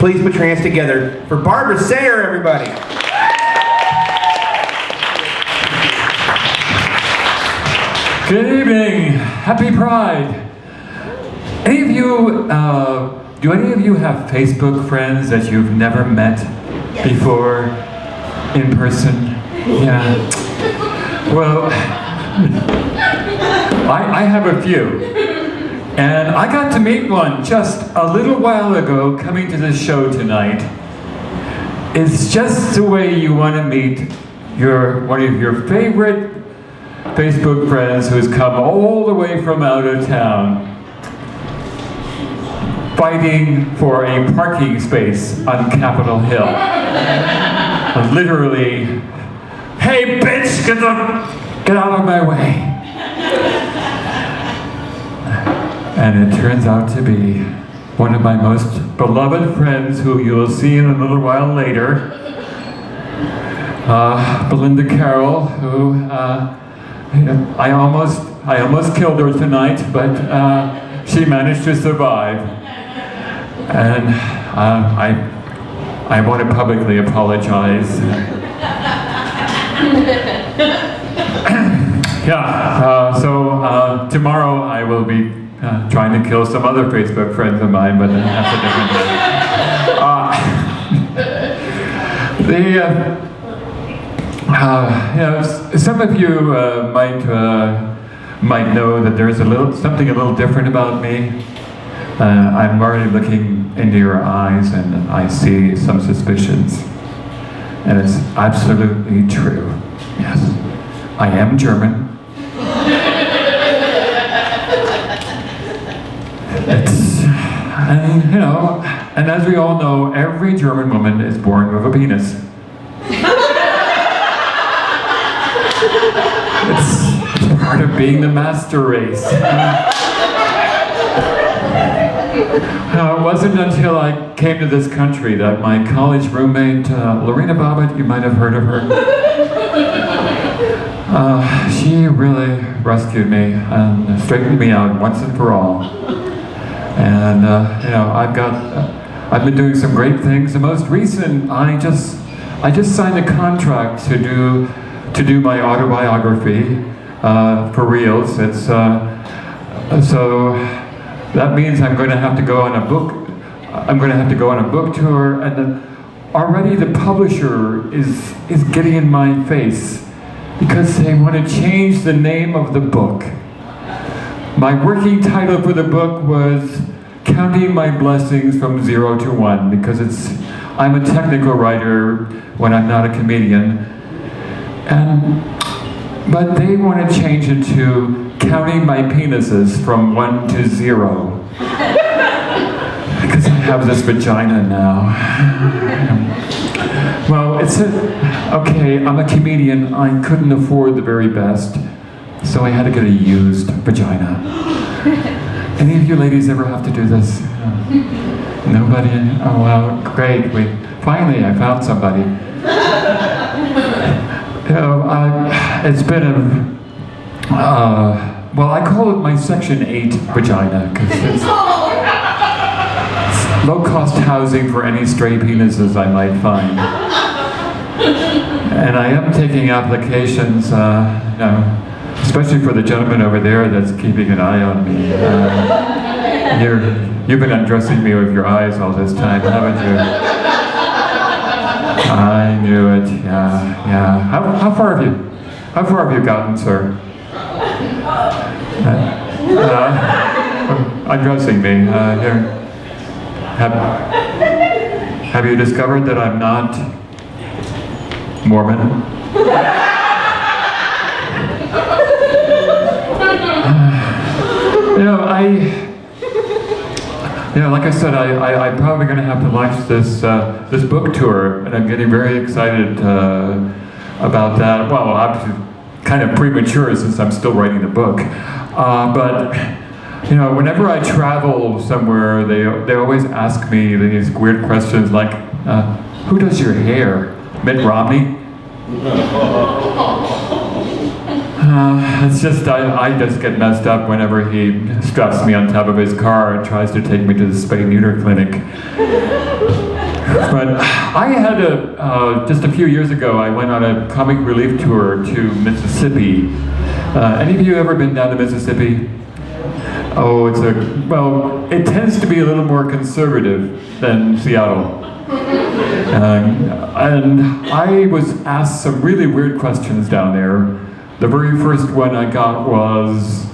Please put your hands together for Barbara Sehr, everybody. Good evening. Happy Pride. Any of you, do any of you have Facebook friends that you've never met before in person? Yeah. Well, I have a few. And I got to meet one just a little while ago coming to this show tonight. It's just the way you want to meet one of your favorite Facebook friends who's come all the way from out of town, fighting for a parking space on Capitol Hill. Literally, hey bitch, get out of my way. And it turns out to be one of my most beloved friends who you'll see in a little while later, Belinda Carroll, who I almost killed her tonight, but she managed to survive. And I want to publicly apologize. So tomorrow I will be trying to kill some other Facebook friends of mine, but that's a different thing. Some of you might know that there's something a little different about me. I'm already looking into your eyes, and I see some suspicions, and it's absolutely true. Yes, I am German. And as we all know, every German woman is born with a penis. It's part of being the master race. It wasn't until I came to this country that my college roommate, Lorena Bobbitt, you might have heard of her. She really rescued me and straightened me out once and for all. And I've been doing some great things. The most recent, I just signed a contract to do my autobiography for reals. It's so that means I'm going to have to go on a book. I'm going to have to go on a book tour, and then already the publisher is getting in my face because they want to change the name of the book. My working title for the book was Counting My Blessings from 0 to 1, because I'm a technical writer when I'm not a comedian. But they want to change it to Counting My Penises from 1 to 0. Because I have this vagina now. Well, okay, I'm a comedian. I couldn't afford the very best, so I had to get a used vagina. Any of you ladies ever have to do this? Nobody? Oh, well, great. Finally, I found somebody. It's been well, I call it my Section 8 vagina, because it's low-cost housing for any stray penises I might find. And I am taking applications, especially for the gentleman over there that's keeping an eye on me. You've been undressing me with your eyes all this time, haven't you? I knew it. Yeah. How far have you gotten, sir? Undressing me. Here. Have you discovered that I'm not Mormon? Like I said, I'm probably going to have to launch this book tour, and I'm getting very excited about that. Well, obviously, kind of premature since I'm still writing the book. But whenever I travel somewhere, they always ask me these weird questions like, "Who does your hair? Mitt Romney?" It's just, I just get messed up whenever he straps me on top of his car and tries to take me to the spay-neuter clinic. But I had just a few years ago, I went on a comic relief tour to Mississippi. Any of you ever been down to Mississippi? Oh, it tends to be a little more conservative than Seattle. And I was asked some really weird questions down there. The very first one I got was,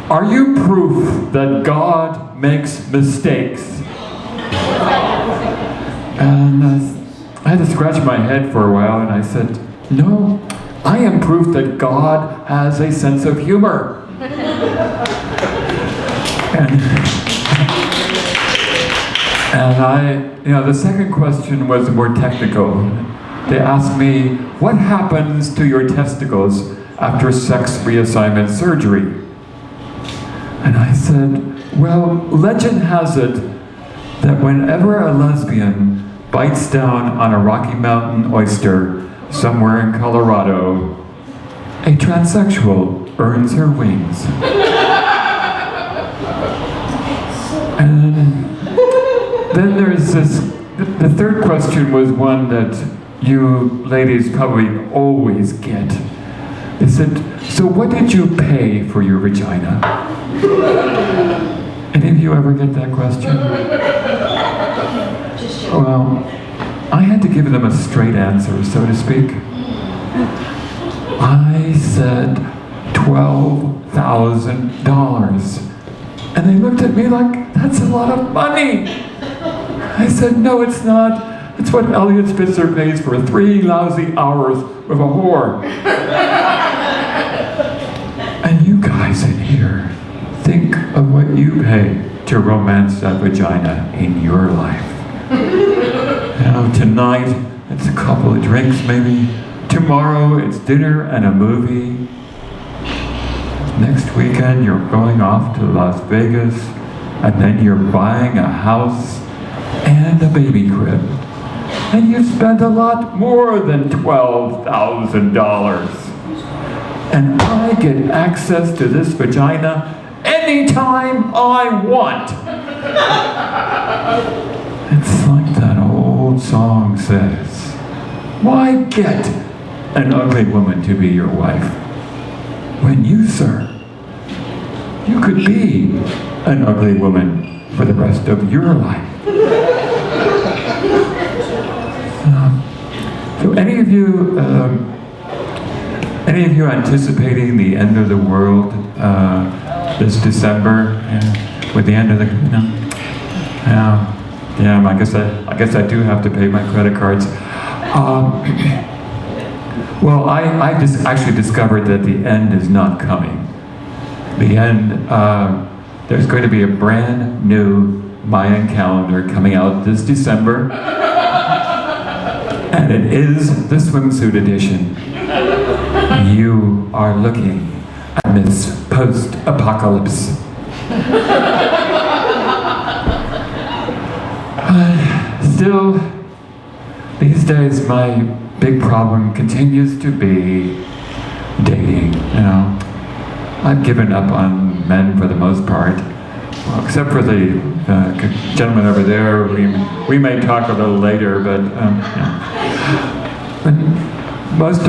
are you proof that God makes mistakes? And I had to scratch my head for a while, and I said, no, I am proof that God has a sense of humor. And the second question was more technical. They asked me, what happens to your testicles after sex reassignment surgery? And I said, well, legend has it that whenever a lesbian bites down on a Rocky Mountain oyster somewhere in Colorado, a transsexual earns her wings. And then there's the third question was one that you ladies probably always get. They said, so what did you pay for your vagina? Any of you ever get that question? Well, I had to give them a straight answer, so to speak. I said $12,000. And they looked at me like, that's a lot of money. I said, no, it's not. It's what Elliot Spitzer pays for 3 lousy hours with a whore. And you guys in here, think of what you pay to romance that vagina in your life. Tonight, it's a couple of drinks maybe. Tomorrow, it's dinner and a movie. Next weekend, you're going off to Las Vegas, and then you're buying a house and a baby crib. And you spent a lot more than $12,000. And I get access to this vagina anytime I want. It's like that old song says, why get an ugly woman to be your wife when you, sir, you could be an ugly woman for the rest of your life? So any of you anticipating the end of the world this December, with the end of the, I guess I do have to pay my credit cards. Well, I just actually discovered that the end is not coming. The end, there's going to be a brand new Mayan calendar coming out this December. And it is the swimsuit edition. You are looking at this post-apocalypse. Still, these days my big problem continues to be dating. I've given up on men for the most part. Well, except for the gentleman over there, we may talk a little later, but most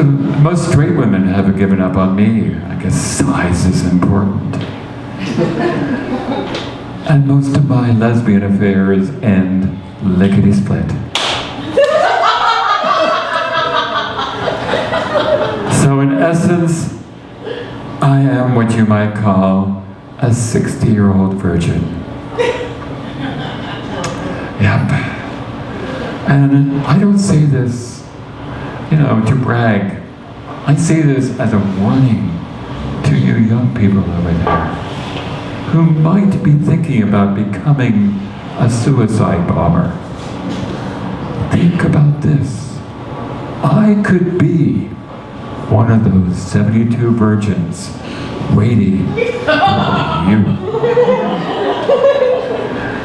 straight women have given up on me. I guess size is important. And most of my lesbian affairs end lickety-split. So in essence, I am what you might call a 60-year-old virgin. Yep. And I don't say this, to brag. I say this as a warning to you young people over there who might be thinking about becoming a suicide bomber. Think about this. I could be one of those 72 virgins waiting for you.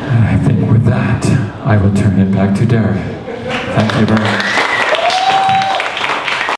And I think with that, I will turn it back to Derek. Thank you very much.